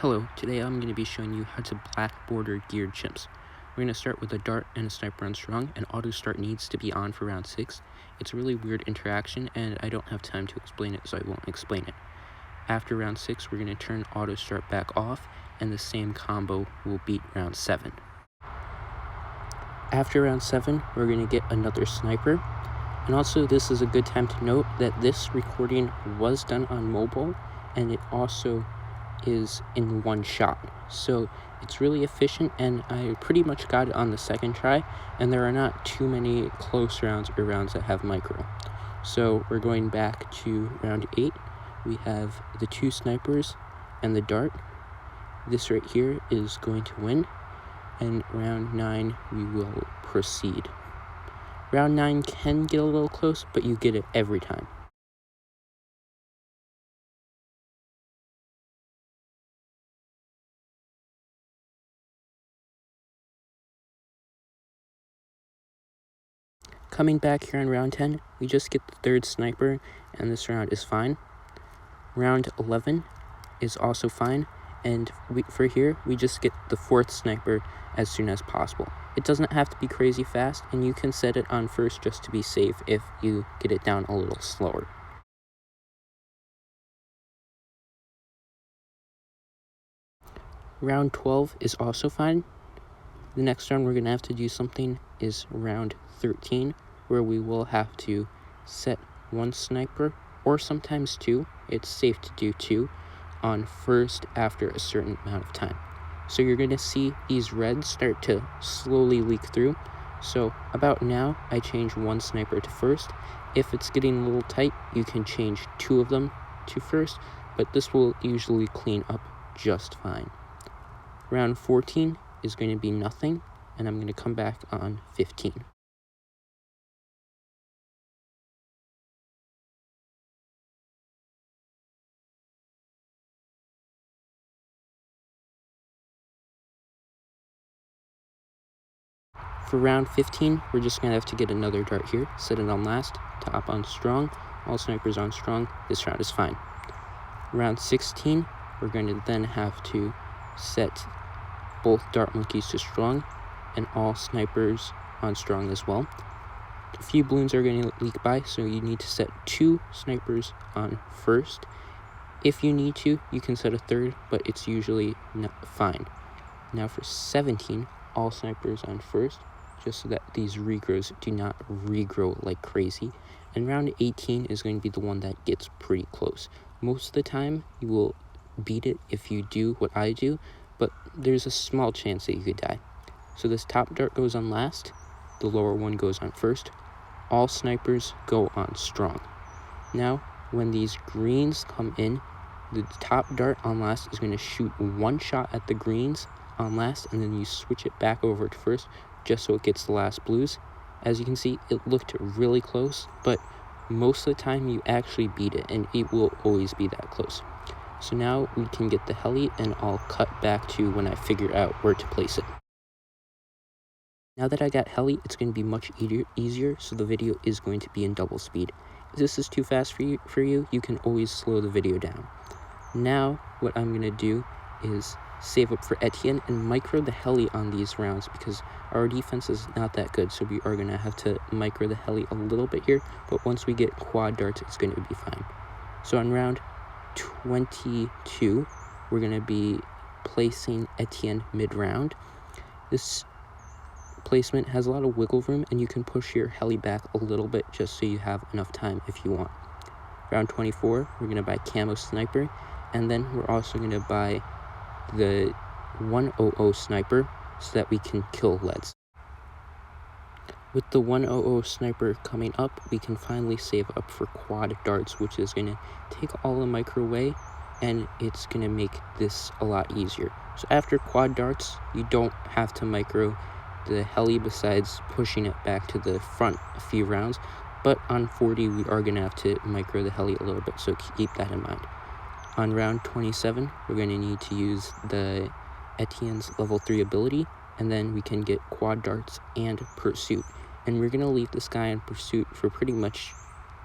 Hello, today I'm going to be showing you how to black border geared chimps. We're going to start with a dart and a sniper on strong, and auto start needs to be on for round 6. It's a really weird interaction and I don't have time to explain it, so I won't explain it. After round 6, we're going to turn auto start back off and the same combo will beat round 7. After round 7, we're going to get another sniper. And also, this is a good time to note that this recording was done on mobile, and it also is in one shot. So it's really efficient, and I pretty much got it on the second try, and there are not too many close rounds or rounds that have micro. So we're going back to round 8. We have the 2 snipers and the dart. This right here is going to win, and round 9 we will proceed. Round 9 can get a little close, but you get it every time. Coming back here on round 10, we just get the 3rd sniper, and this round is fine. Round 11 is also fine, and for here, we just get the 4th sniper as soon as possible. It doesn't have to be crazy fast, and you can set it on first just to be safe if you get it down a little slower. Round 12 is also fine. The next round we're going to have to do something is round 13, where we will have to set 1 sniper, or sometimes 2, it's safe to do 2, on first after a certain amount of time. So you're going to see these reds start to slowly leak through. So about now, I change 1 sniper to first. If it's getting a little tight, you can change 2 of them to first, but this will usually clean up just fine. Round 14 is going to be nothing, and I'm going to come back on 15. For round 15, we're just going to have to get another dart here, set it on last, top on strong, all snipers on strong. This round is fine. Round 16, we're going to then have to set both dart monkeys to strong and all snipers on strong as well. A few balloons are going to leak by, so you need to set 2 snipers on first. If you need to, you can set a 3rd, but it's usually not fine. Now for 17, all snipers on first, just so that these regrows do not regrow like crazy. And round 18 is going to be the one that gets pretty close. Most of the time, you will beat it if you do what I do, but there's a small chance that you could die. So this top dart goes on last, the lower one goes on first. All snipers go on strong. Now, when these greens come in, the top dart on last is going to shoot 1 shot at the greens on last, and then you switch it back over to first just so it gets the last blues. As you can see, it looked really close, but most of the time you actually beat it, and it will always be that close. So now we can get the heli, and I'll cut back to when I figure out where to place it. Now that I got heli, it's going to be much easier, so the video is going to be in double speed. If this is too fast for you, you can always slow the video down. Now, what I'm going to do is save up for Etienne and micro the heli on these rounds, because our defense is not that good, so we are going to have to micro the heli a little bit here, but once we get quad darts, it's going to be fine. So on round 22, we're going to be placing Etienne mid-round. This placement has a lot of wiggle room, and you can push your heli back a little bit just so you have enough time if you want. Round 24, we're going to buy camo sniper, and then we're also going to buy the 100 sniper so that we can kill leads. With the 100 sniper coming up, we can finally save up for quad darts, which is going to take all the micro away, and it's going to make this a lot easier. So after quad darts, you don't have to micro the heli besides pushing it back to the front a few rounds, but on 40 we are going to have to micro the heli a little bit, so keep that in mind. On round 27, we're going to need to use the Etienne's level 3 ability, and then we can get quad darts and pursuit. And we're going to leave this guy in pursuit for pretty much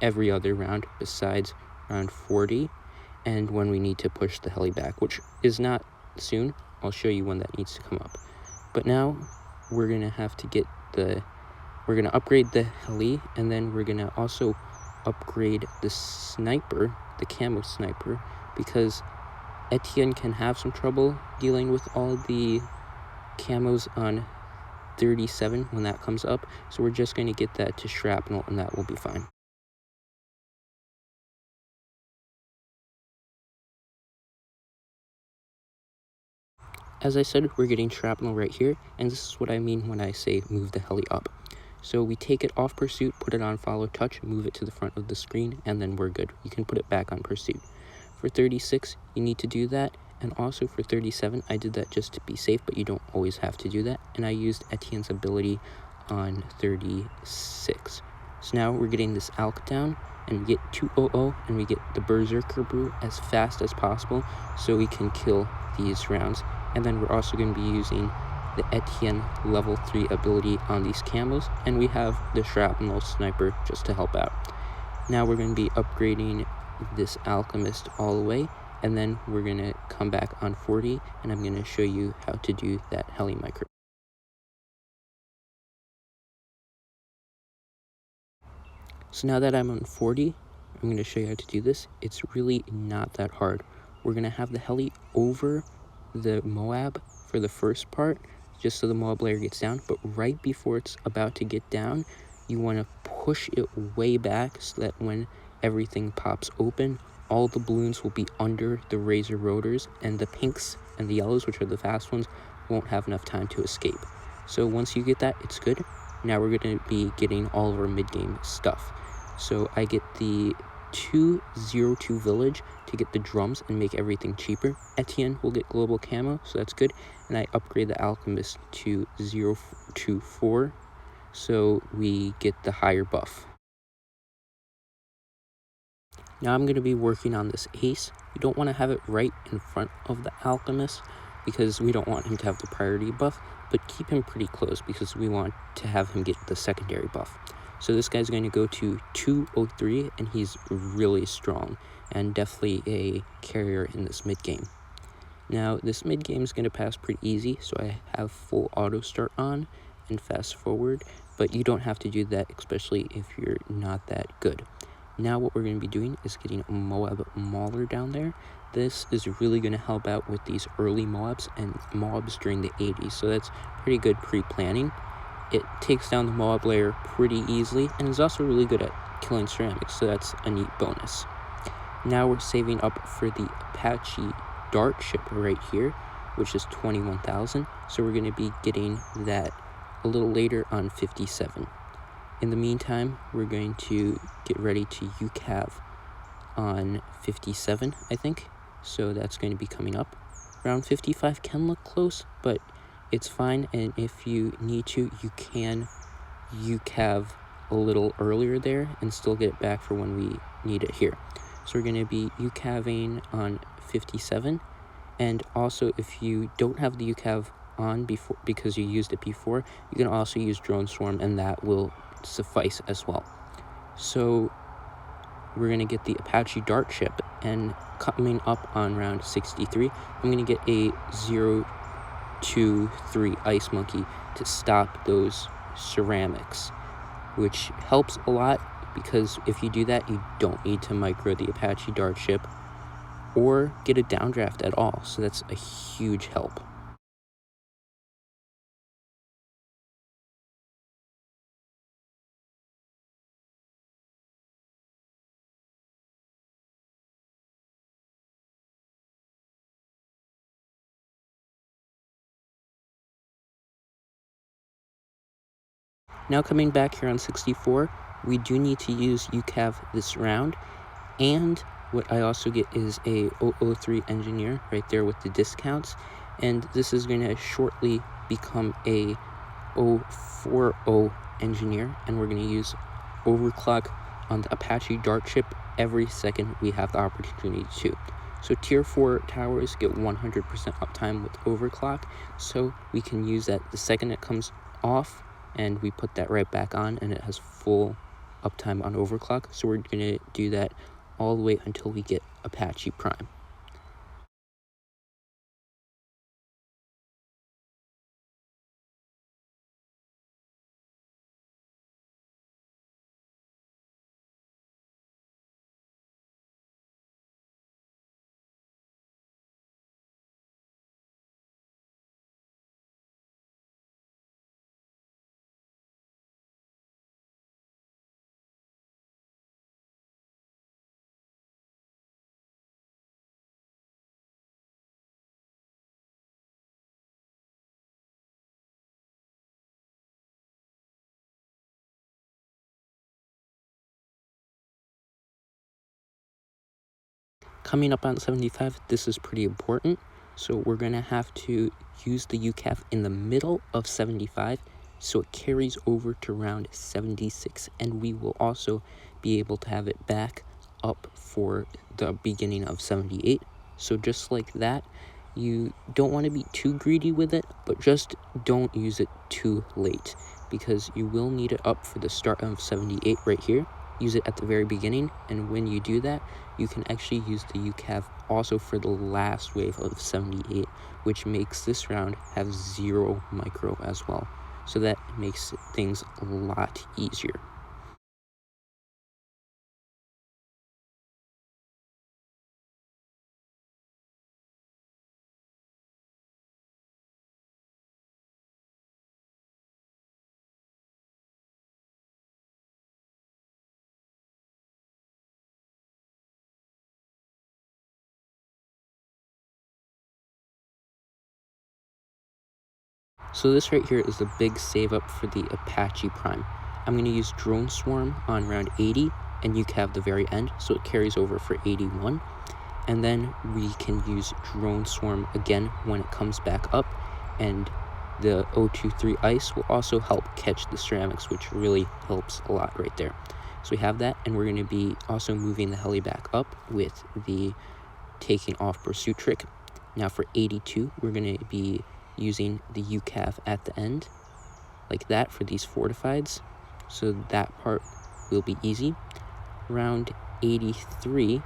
every other round besides round 40, and when we need to push the heli back, which is not soon. I'll show you when that needs to come up. But now we're going to have to get we're going to upgrade the heli, and then we're going to also upgrade the sniper, the camo sniper, because Etienne can have some trouble dealing with all the camos on 37 when that comes up. So we're just going to get that to shrapnel, and that will be fine. As I said, we're getting shrapnel right here, and this is what I mean when I say move the heli up. So we take it off pursuit, put it on follow touch, move it to the front of the screen, and then we're good. You can put it back on pursuit. For 36, you need to do that, and also for 37, I did that just to be safe, but you don't always have to do that, and I used Etienne's ability on 36. So now we're getting this ALK down, and we get 200, and we get the Berserker Brew as fast as possible so we can kill these rounds. And then we're also going to be using the Etienne level 3 ability on these camos, and we have the shrapnel sniper just to help out. Now we're going to be upgrading this alchemist all the way, and then we're going to come back on 40, and I'm going to show you how to do that heli micro. So now that I'm on 40, I'm going to show you how to do this. It's really not that hard. We're going to have the heli over the Moab for the first part, just so the Moab layer gets down, but right before it's about to get down, you want to push it way back so that when everything pops open, all the balloons will be under the Razor rotors, and the pinks and the yellows, which are the fast ones, won't have enough time to escape. So once you get that, it's good. Now we're going to be getting all of our mid-game stuff. So I get the 202 village to get the drums and make everything cheaper. Etienne will get global camo, so that's good. And I upgrade the alchemist to 024, so we get the higher buff. Now I'm going to be working on this ace. We don't want to have it right in front of the alchemist because we don't want him to have the priority buff, but keep him pretty close because we want to have him get the secondary buff. So this guy's going to go to 203, and he's really strong and definitely a carrier in this mid-game. Now, this mid-game is going to pass pretty easy, so I have full auto start on and fast forward, but you don't have to do that, especially if you're not that good. Now what we're going to be doing is getting a Moab Mauler down there. This is really going to help out with these early Moabs and Moabs during the 80s, so that's pretty good pre-planning. It takes down the Moab layer pretty easily, and is also really good at killing ceramics, so that's a neat bonus. Now we're saving up for the Apache Dart ship right here, which is 21,000, so we're going to be getting that a little later on 57. In the meantime, we're going to get ready to UCAV on 57, I think, so that's going to be coming up. Round 55 can look close, but it's fine, and if you need to, you can UCAV a little earlier there and still get it back for when we need it here. So we're going to be UCAVing on 57, and also if you don't have the UCAV on before because you used it before, you can also use Drone Swarm, and that will suffice as well. So we're going to get the Apache Dart ship, and coming up on round 63, I'm going to get a 023 Ice Monkey to stop those ceramics, which helps a lot because if you do that, you don't need to micro the Apache Dart ship or get a downdraft at all, so that's a huge help. Now coming back here on 64, we do need to use UCAV this round, and what I also get is a 003 engineer right there with the discounts, and this is going to shortly become a 040 engineer, and we're going to use overclock on the Apache Dart ship every second we have the opportunity to. So tier 4 towers get 100% uptime with overclock, so we can use that the second it comes off, and we put that right back on, and it has full uptime on overclock. So we're going to do that all the way until we get Apache Prime. coming up on 75, this is pretty important. So we're going to have to use the UCAV in the middle of 75, so it carries over to round 76, and we will also be able to have it back up for the beginning of 78. So just like that, you don't want to be too greedy with it, but just don't use it too late, because you will need it up for the start of 78 right here. Use it at the very beginning, and when you do that, you can actually use the UCAV also for the last wave of 78, which makes this round have 0 micro as well. So that makes things a lot easier. So this right here is the big save up for the Apache Prime. I'm going to use Drone Swarm on round 80 and UCAV the very end, so it carries over for 81. And then we can use Drone Swarm again when it comes back up, and the 023 ice will also help catch the ceramics, which really helps a lot right there. So we have that, and we're going to be also moving the heli back up with the taking off pursuit trick. Now for 82, we're going to be using the UCAV at the end, like that, for these fortifieds. So that part will be easy. Round 83,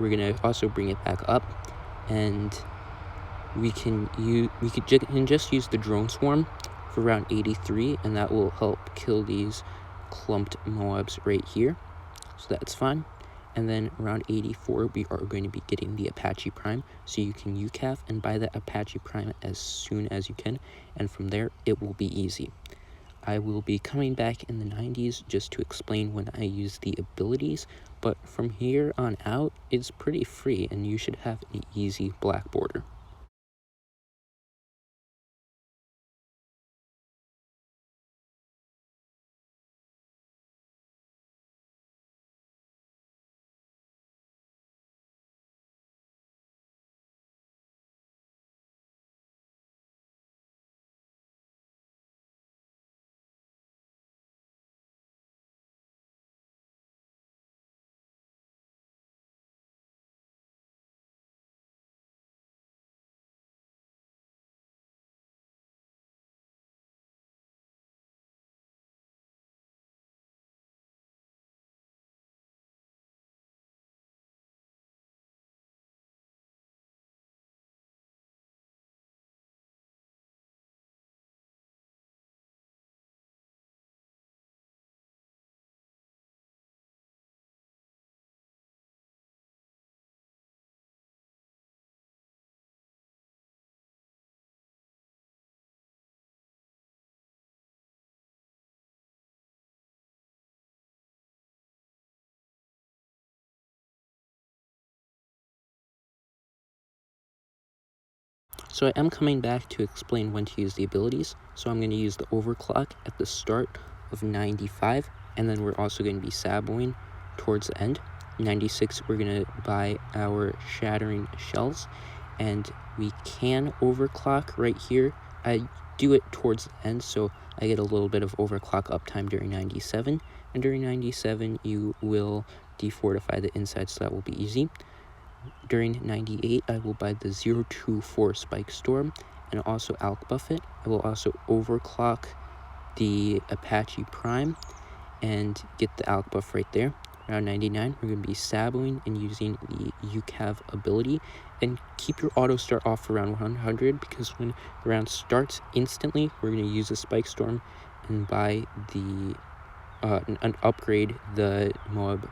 we're going to also bring it back up, and we can just use the Drone Swarm for round 83, and that will help kill these clumped Moabs right here. So that's fine. And then around 84, we are going to be getting the Apache Prime, so you can UCAV and buy that Apache Prime as soon as you can, and from there, it will be easy. I will be coming back in the 90s just to explain when I use the abilities, but from here on out, it's pretty free, and you should have an easy black border. So I am coming back to explain when to use the abilities. So I'm going to use the overclock at the start of 95, and then we're also going to be saboing towards the end. 96, we're going to buy our shattering shells, and we can overclock right here. I do it towards the end, so I get a little bit of overclock uptime during 97, and during 97 you will defortify the inside, so that will be easy. During 98, I will buy the 024 Spike Storm and also Alk buff it. I will also overclock the Apache Prime and get the Alk buff right there. Around 99, we're going to be saboing and using the UCAV ability, and keep your auto start off for around 100, because when the round starts instantly, we're going to use the Spike Storm and buy the and upgrade the Moab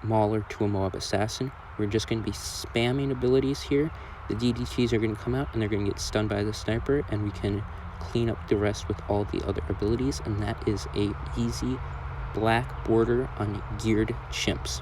Mauler to a Moab Assassin. We're just going to be spamming abilities here. The DDTs are going to come out and they're going to get stunned by the sniper, and we can clean up the rest with all the other abilities, and that is a easy black border on geared chimps.